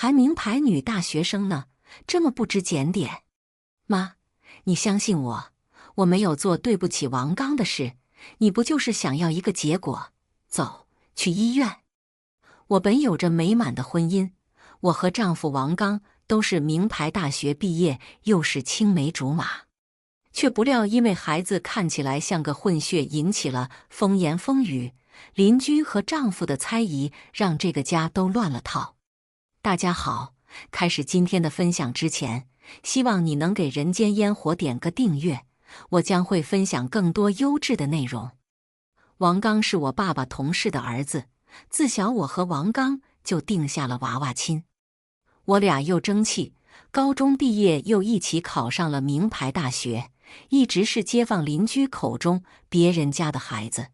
还名牌女大学生呢，这么不知检点。妈，你相信我，我没有做对不起王刚的事，你不就是想要一个结果？走，去医院。我本有着美满的婚姻，我和丈夫王刚都是名牌大学毕业，又是青梅竹马，却不料因为孩子看起来像个混血，引起了风言风语，邻居和丈夫的猜疑，让这个家都乱了套。大家好，开始今天的分享之前，希望你能给人间烟火点个订阅，我将会分享更多优质的内容。王刚是我爸爸同事的儿子，自小我和王刚就定下了娃娃亲。我俩又争气，高中毕业又一起考上了名牌大学，一直是街坊邻居口中别人家的孩子。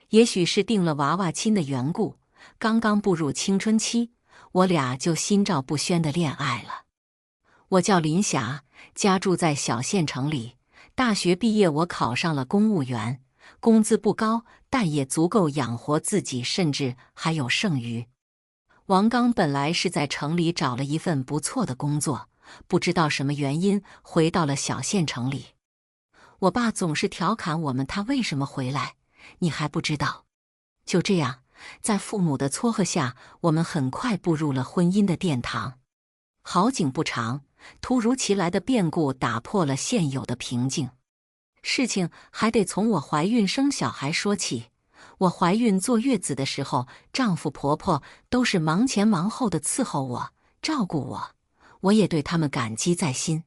也许是定了娃娃亲的缘故，刚刚步入青春期，我俩就心照不宣的恋爱了。我叫林霞，家住在小县城里。大学毕业，我考上了公务员，工资不高，但也足够养活自己，甚至还有剩余。王刚本来是在城里找了一份不错的工作，不知道什么原因回到了小县城里。我爸总是调侃我们，他为什么回来，你还不知道。就这样，在父母的撮合下，我们很快步入了婚姻的殿堂。好景不长，突如其来的变故打破了现有的平静。事情还得从我怀孕生小孩说起。我怀孕坐月子的时候，丈夫婆婆都是忙前忙后的伺候我，照顾我，我也对他们感激在心。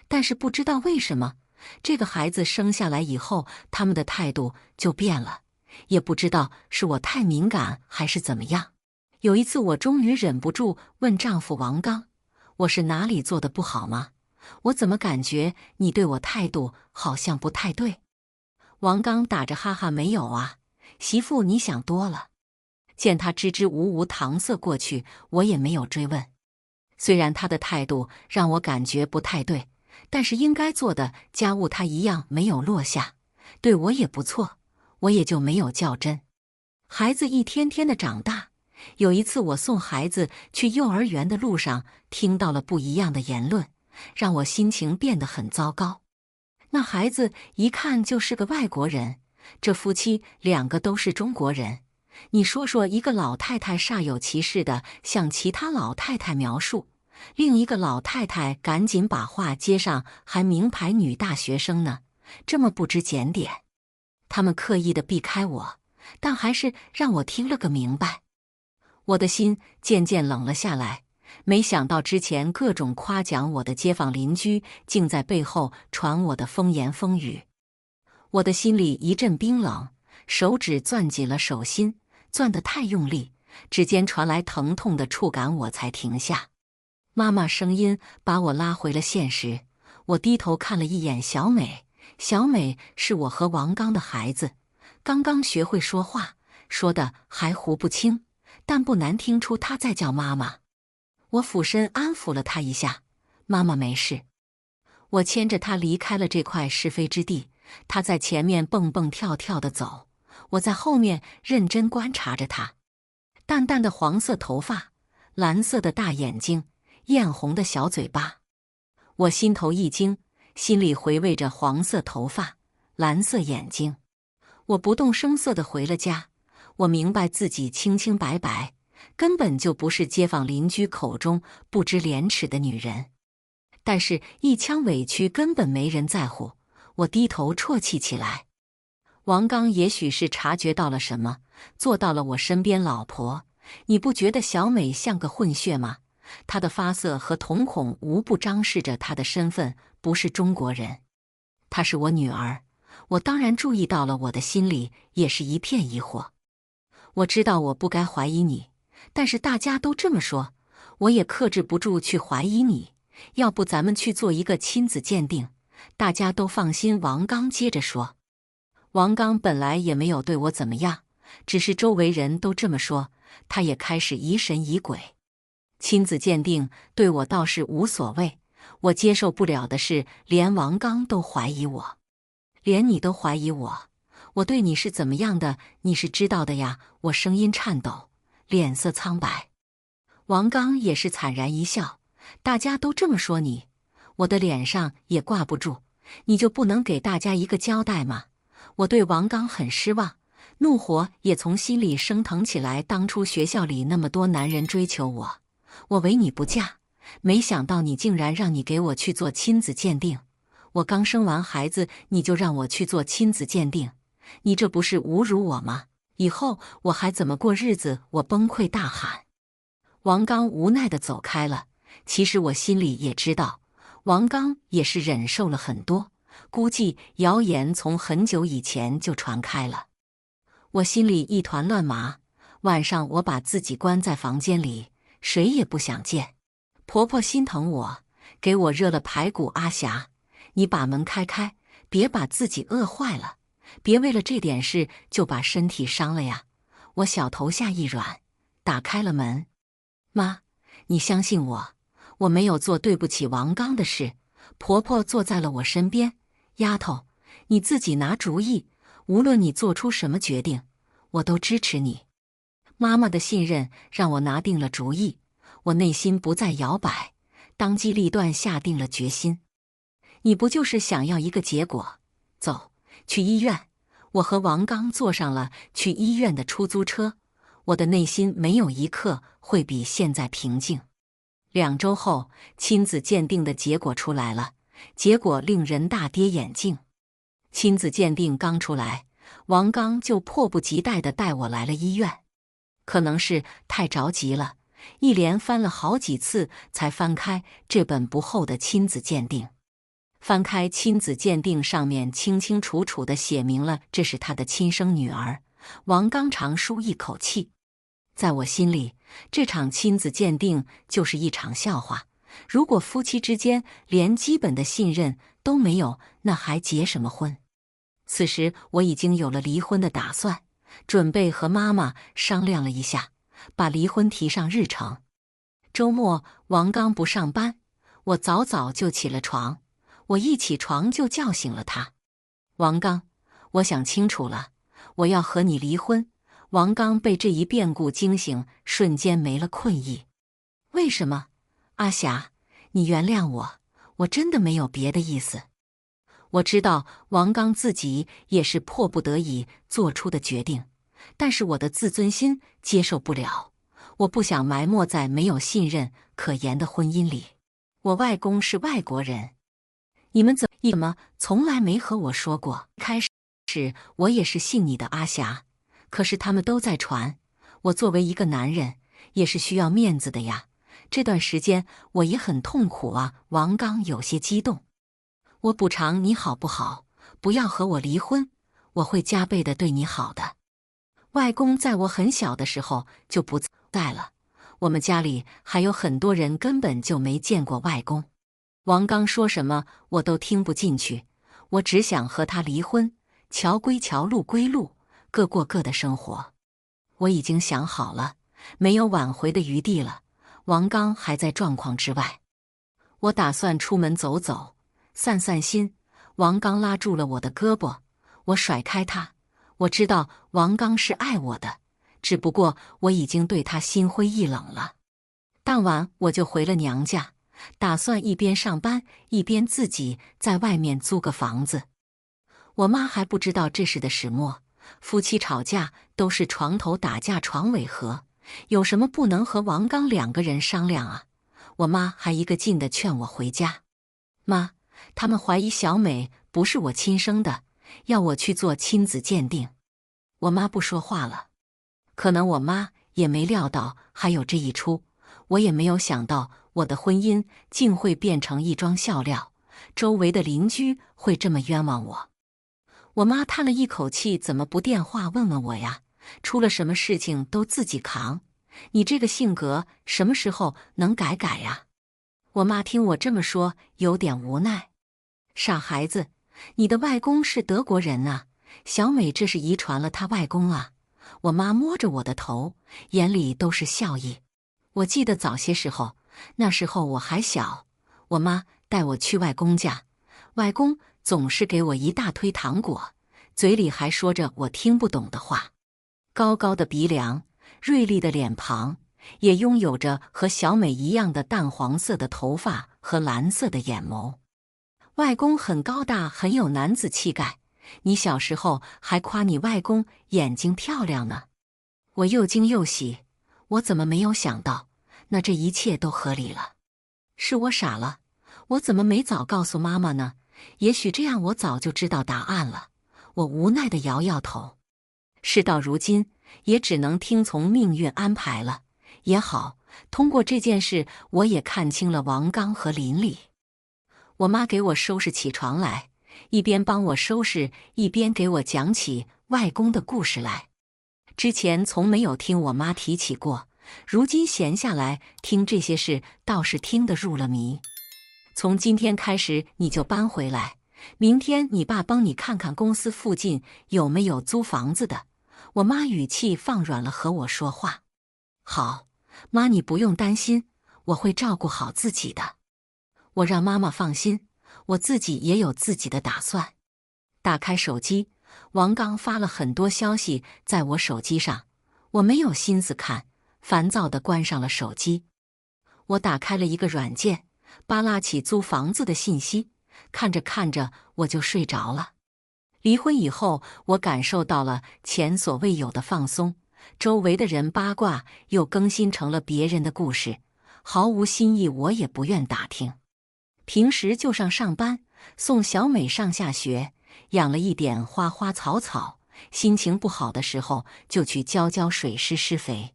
但是不知道为什么，这个孩子生下来以后，他们的态度就变了，也不知道是我太敏感还是怎么样。有一次我终于忍不住问丈夫王刚，我是哪里做的不好吗？我怎么感觉你对我态度好像不太对？王刚打着哈哈，没有啊，媳妇你想多了。见他支支吾吾搪塞过去，我也没有追问。虽然他的态度让我感觉不太对，但是应该做的家务他一样没有落下，对我也不错，我也就没有较真。孩子一天天的长大，有一次我送孩子去幼儿园的路上，听到了不一样的言论，让我心情变得很糟糕。那孩子一看就是个外国人，这夫妻两个都是中国人。你说说，一个老太太煞有其事地向其他老太太描述，另一个老太太赶紧把话接上，还名牌女大学生呢，这么不知检点。他们刻意地避开我，但还是让我听了个明白。我的心渐渐冷了下来，没想到之前各种夸奖我的街坊邻居，竟在背后传我的风言风语。我的心里一阵冰冷，手指攥紧了手心，攥得太用力，指尖传来疼痛的触感，我才停下。妈妈声音把我拉回了现实。我低头看了一眼小美，小美是我和王刚的孩子，刚刚学会说话，说的还糊不清，但不难听出她在叫妈妈。我俯身安抚了她一下，妈妈没事。我牵着她离开了这块是非之地，她在前面蹦蹦跳跳地走，我在后面认真观察着她。淡淡的黄色头发，蓝色的大眼睛，艳红的小嘴巴。我心头一惊，心里回味着黄色头发，蓝色眼睛。我不动声色地回了家。我明白自己清清白白，根本就不是街坊邻居口中不知廉耻的女人。但是一腔委屈根本没人在乎，我低头啜泣起来。王刚也许是察觉到了什么，坐到了我身边。老婆，你不觉得小美像个混血吗？她的发色和瞳孔无不彰示着她的身份不是中国人。她是我女儿，我当然注意到了，我的心里也是一片疑惑。我知道我不该怀疑你，但是大家都这么说，我也克制不住去怀疑你。要不咱们去做一个亲子鉴定，大家都放心。王刚接着说。王刚本来也没有对我怎么样，只是周围人都这么说，他也开始疑神疑鬼。亲子鉴定对我倒是无所谓，我接受不了的是连王刚都怀疑我。连你都怀疑我，我对你是怎么样的，你是知道的呀。我声音颤抖，脸色苍白。王刚也是惨然一笑，大家都这么说你，我的脸上也挂不住，你就不能给大家一个交代吗？我对王刚很失望，怒火也从心里升腾起来。当初学校里那么多男人追求我，我唯你不嫁，没想到你竟然让你给我去做亲子鉴定。我刚生完孩子，你就让我去做亲子鉴定，你这不是侮辱我吗？以后我还怎么过日子？我崩溃大喊。王刚无奈地走开了。其实我心里也知道，王刚也是忍受了很多，估计谣言从很久以前就传开了。我心里一团乱麻，晚上我把自己关在房间里，谁也不想见。婆婆心疼我，给我热了排骨。阿霞，你把门开开，别把自己饿坏了，别为了这点事就把身体伤了呀。我小头下一软，打开了门。妈，你相信我，我没有做对不起王刚的事。婆婆坐在了我身边，丫头，你自己拿主意，无论你做出什么决定，我都支持你。妈妈的信任让我拿定了主意，我内心不再摇摆，当机立断下定了决心。你不就是想要一个结果？走，去医院。我和王刚坐上了去医院的出租车，我的内心没有一刻会比现在平静。2周后，亲子鉴定的结果出来了，结果令人大跌眼镜。亲子鉴定刚出来，王刚就迫不及待地带我来了医院。可能是太着急了，一连翻了好几次才翻开这本不厚的亲子鉴定。翻开亲子鉴定，上面清清楚楚地写明了这是他的亲生女儿。王刚长舒一口气。在我心里，这场亲子鉴定就是一场笑话。如果夫妻之间连基本的信任都没有，那还结什么婚？此时我已经有了离婚的打算，准备和妈妈商量了一下，把离婚提上日程。周末王刚不上班，我早早就起了床。我一起床就叫醒了他。王刚，我想清楚了，我要和你离婚。王刚被这一变故惊醒，瞬间没了困意。为什么？阿霞，你原谅我，我真的没有别的意思。我知道王刚自己也是迫不得已做出的决定，但是我的自尊心接受不了，我不想埋没在没有信任可言的婚姻里。我外公是外国人，你们怎么从来没和我说过？开始我也是信你的，阿霞。可是他们都在传，我作为一个男人也是需要面子的呀。这段时间我也很痛苦啊。王刚有些激动。我补偿你好不好？不要和我离婚，我会加倍的对你好的。外公在我很小的时候就不在了，我们家里还有很多人根本就没见过外公。王刚说什么我都听不进去，我只想和他离婚，桥归桥，路归路，各过各的生活。我已经想好了，没有挽回的余地了。王刚还在状况之外，我打算出门走走，散散心。王刚拉住了我的胳膊，我甩开他。我知道王刚是爱我的，只不过我已经对他心灰意冷了。当晚我就回了娘家，打算一边上班一边自己在外面租个房子。我妈还不知道这事的始末，夫妻吵架都是床头打架床尾和，有什么不能和王刚2个人商量啊？我妈还一个劲地劝我回家。妈，他们怀疑小美不是我亲生的，要我去做亲子鉴定。我妈不说话了，可能我妈也没料到还有这一出，我也没有想到我的婚姻竟会变成一桩笑料，周围的邻居会这么冤枉我。我妈叹了一口气，怎么不电话问问我呀？出了什么事情都自己扛，你这个性格什么时候能改改呀？我妈听我这么说，有点无奈。傻孩子，你的外公是德国人啊，小美这是遗传了她外公啊。我妈摸着我的头，眼里都是笑意。我记得早些时候，那时候我还小，我妈带我去外公家，外公总是给我一大堆糖果，嘴里还说着我听不懂的话。高高的鼻梁，锐利的脸庞，也拥有着和小美一样的淡黄色的头发和蓝色的眼眸。外公很高大，很有男子气概。你小时候还夸你外公眼睛漂亮呢。我又惊又喜，我怎么没有想到？那这一切都合理了。是我傻了，我怎么没早告诉妈妈呢？也许这样我早就知道答案了。我无奈地摇摇头。事到如今，也只能听从命运安排了。也好，通过这件事，我也看清了王刚和林里。我妈给我收拾起床来，一边帮我收拾，一边给我讲起外公的故事来。之前从没有听我妈提起过，如今闲下来听这些事，倒是听得入了迷。从今天开始你就搬回来，明天你爸帮你看看公司附近有没有租房子的。我妈语气放软了，和我说话。好，妈，你不用担心，我会照顾好自己的。我让妈妈放心，我自己也有自己的打算。打开手机，王刚发了很多消息在我手机上，我没有心思看，烦躁地关上了手机。我打开了一个软件，扒拉起租房子的信息，看着看着我就睡着了。离婚以后，我感受到了前所未有的放松，周围的人八卦又更新成了别人的故事，毫无新意，我也不愿打听。平时就上班，送小美上下学，养了一点花花草草，心情不好的时候就去浇水施肥。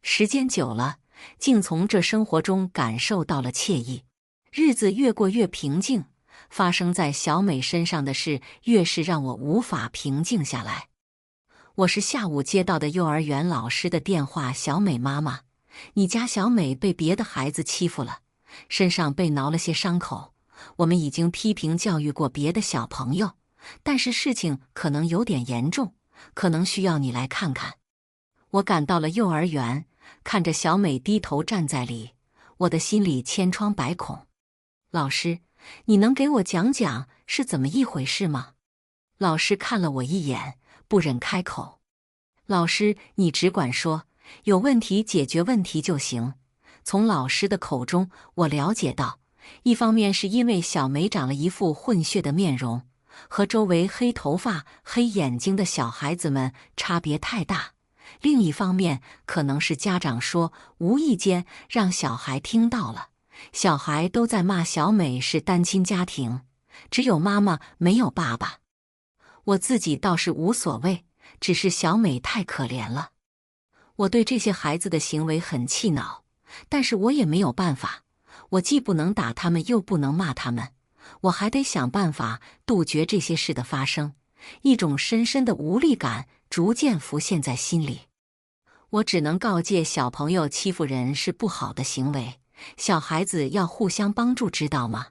时间久了，竟从这生活中感受到了惬意，日子越过越平静。发生在小美身上的事，越是让我无法平静下来。我是下午接到的幼儿园老师的电话，小美妈妈，你家小美被别的孩子欺负了，身上被挠了些伤口。我们已经批评教育过别的小朋友，但是事情可能有点严重，可能需要你来看看。我赶到了幼儿园，看着小美低头站在里，我的心里千疮百孔。老师，你能给我讲讲是怎么一回事吗？老师看了我一眼，不忍开口。老师，你只管说，有问题解决问题就行。从老师的口中，我了解到，一方面是因为小梅长了一副混血的面容，和周围黑头发、黑眼睛的小孩子们差别太大；另一方面，可能是家长说，无意间让小孩听到了。小孩都在骂小美是单亲家庭，只有妈妈没有爸爸。我自己倒是无所谓，只是小美太可怜了。我对这些孩子的行为很气恼，但是我也没有办法。我既不能打他们，又不能骂他们，我还得想办法杜绝这些事的发生。一种深深的无力感逐渐浮现在心里。我只能告诫小朋友，欺负人是不好的行为。小孩子要互相帮助，知道吗？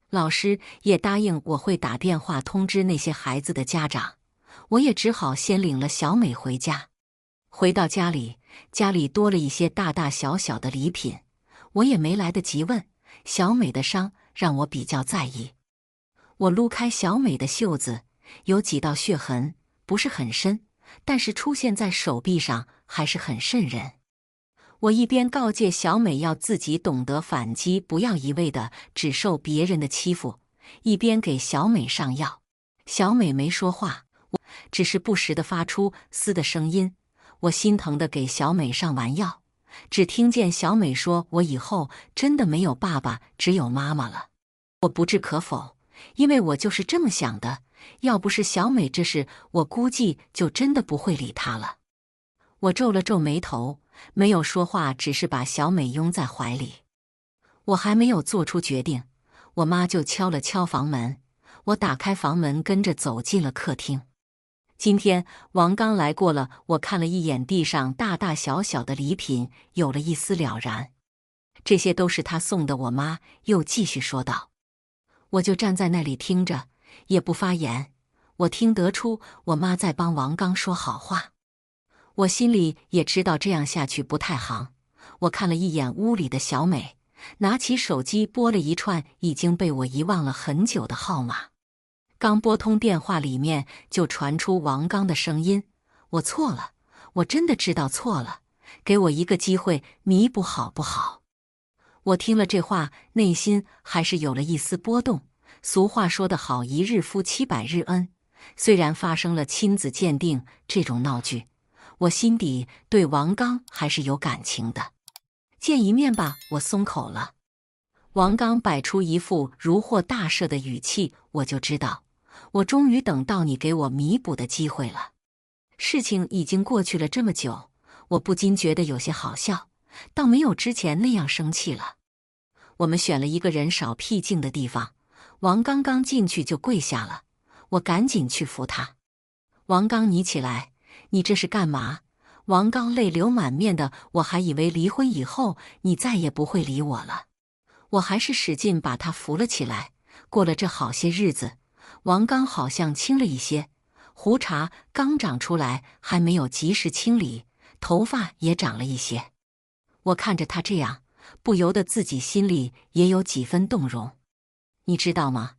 老师也答应我会打电话通知那些孩子的家长，我也只好先领了小美回家。回到家里多了一些大大小小的礼品，我也没来得及问。小美的伤让我比较在意。我撸开小美的袖子，有几道血痕，不是很深，但是出现在手臂上还是很瘆人。我一边告诫小美要自己懂得反击，不要一味的只受别人的欺负，一边给小美上药。小美没说话，只是不时地发出嘶的声音。我心疼地给小美上完药，只听见小美说：“我以后真的没有爸爸，只有妈妈了。”我不置可否，因为我就是这么想的。要不是小美这事，我估计就真的不会理她了。我皱了皱眉头，没有说话，只是把小美拥在怀里。我还没有做出决定，我妈就敲了敲房门。我打开房门，跟着走进了客厅。今天王刚来过了，我看了一眼地上大大小小的礼品，有了一丝了然。这些都是他送的。我妈又继续说道。我就站在那里听着，也不发言。我听得出我妈在帮王刚说好话。我心里也知道这样下去不太行。我看了一眼屋里的小美，拿起手机拨了一串已经被我遗忘了很久的号码。刚拨通电话，里面就传出王刚的声音：“我错了，我真的知道错了。给我一个机会弥补好不好？我听了这话，内心还是有了一丝波动。俗话说得好，一日夫妻百日恩。虽然发生了亲子鉴定这种闹剧，我心底对王刚还是有感情的。见一面吧，我松口了。王刚摆出一副如获大赦的语气，我就知道，我终于等到你给我弥补的机会了。事情已经过去了这么久，我不禁觉得有些好笑，倒没有之前那样生气了。我们选了一个人少僻静的地方，王刚刚进去就跪下了，我赶紧去扶他。王刚，你起来，你这是干嘛？王刚泪流满面的，我还以为离婚以后你再也不会理我了。我还是使劲把他扶了起来。过了这好些日子，王刚好像轻了一些，胡茬刚长出来，还没有及时清理，头发也长了一些。我看着他这样，不由得自己心里也有几分动容。你知道吗？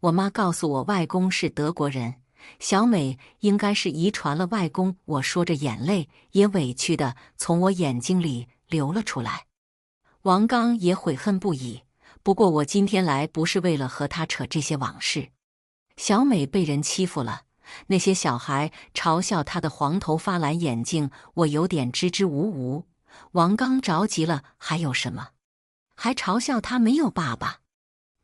我妈告诉我，外公是德国人，小美应该是遗传了外公。我说着，眼泪也委屈地从我眼睛里流了出来。王刚也悔恨不已，不过我今天来不是为了和他扯这些往事。小美被人欺负了，那些小孩嘲笑她的黄头发蓝眼睛，我有点支支吾吾。王刚着急了，还有什么？还嘲笑他没有爸爸。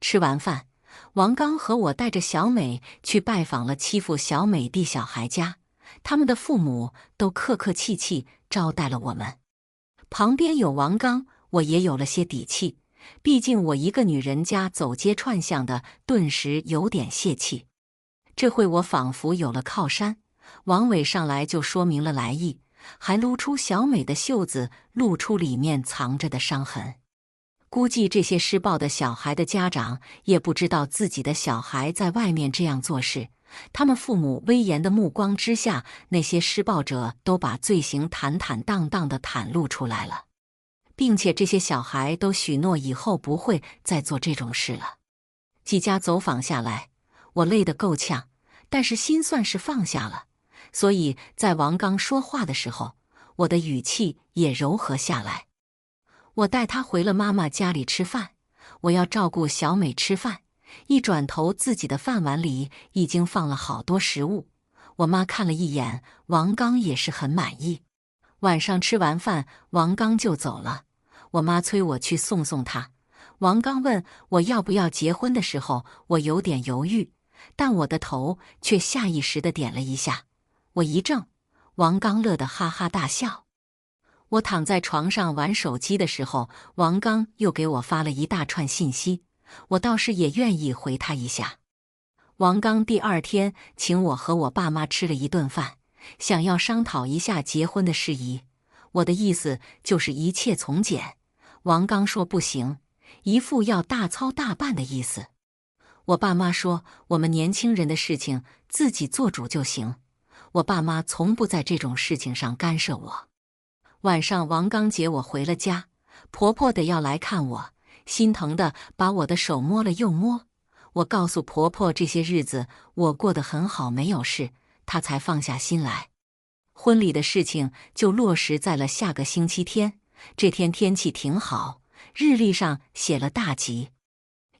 吃完饭，王刚和我带着小美去拜访了欺负小美的小孩家，他们的父母都客客气气招待了我们。旁边有王刚，我也有了些底气，毕竟我一个女人家走街串巷的，顿时有点泄气。这回我仿佛有了靠山，王伟上来就说明了来意，还撸出小美的袖子，露出里面藏着的伤痕。估计这些施暴的小孩的家长也不知道自己的小孩在外面这样做事，他们父母威严的目光之下，那些施暴者都把罪行坦坦荡荡地袒露出来了，并且这些小孩都许诺以后不会再做这种事了。几家走访下来，我累得够呛，但是心算是放下了，所以在王刚说话的时候，我的语气也柔和下来。我带他回了妈妈家里吃饭，我要照顾小美吃饭。一转头，自己的饭碗里已经放了好多食物。我妈看了一眼，王刚也是很满意。晚上吃完饭，王刚就走了。我妈催我去送送他。王刚问我要不要结婚的时候，我有点犹豫，但我的头却下意识地点了一下。我一怔，王刚乐得哈哈大笑。我躺在床上玩手机的时候，王刚又给我发了一大串信息，我倒是也愿意回他一下。王刚第二天请我和我爸妈吃了一顿饭，想要商讨一下结婚的事宜。我的意思就是一切从简。王刚说不行，一副要大操大办的意思。我爸妈说我们年轻人的事情自己做主就行，我爸妈从不在这种事情上干涉我。晚上王刚接我回了家，婆婆得要来看我，心疼的把我的手摸了又摸。我告诉婆婆这些日子我过得很好，没有事，她才放下心来。婚礼的事情就落实在了下个星期天。这天天气挺好，日历上写了大吉。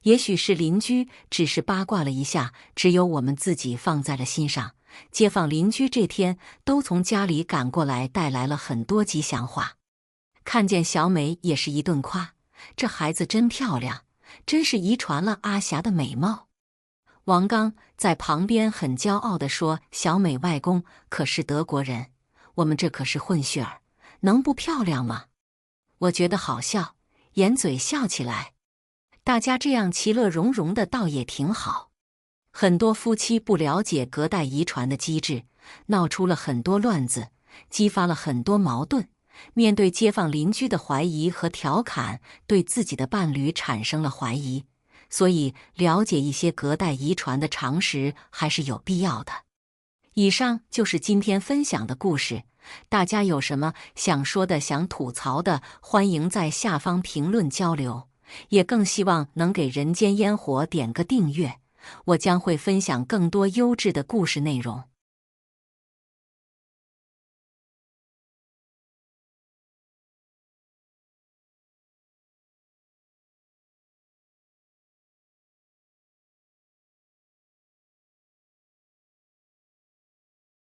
也许是邻居只是八卦了一下，只有我们自己放在了心上。街坊邻居这天都从家里赶过来，带来了很多吉祥话。看见小美也是一顿夸，这孩子真漂亮，真是遗传了阿霞的美貌。王刚在旁边很骄傲地说，小美外公可是德国人，我们这可是混血儿，能不漂亮吗？我觉得好笑，掩嘴笑起来。大家这样其乐融融的倒也挺好。很多夫妻不了解隔代遗传的机制，闹出了很多乱子，激发了很多矛盾。面对街坊邻居的怀疑和调侃，对自己的伴侣产生了怀疑，所以了解一些隔代遗传的常识还是有必要的。以上就是今天分享的故事，大家有什么想说的、想吐槽的，欢迎在下方评论交流，也更希望能给人间烟火点个订阅。我将会分享更多优质的故事内容。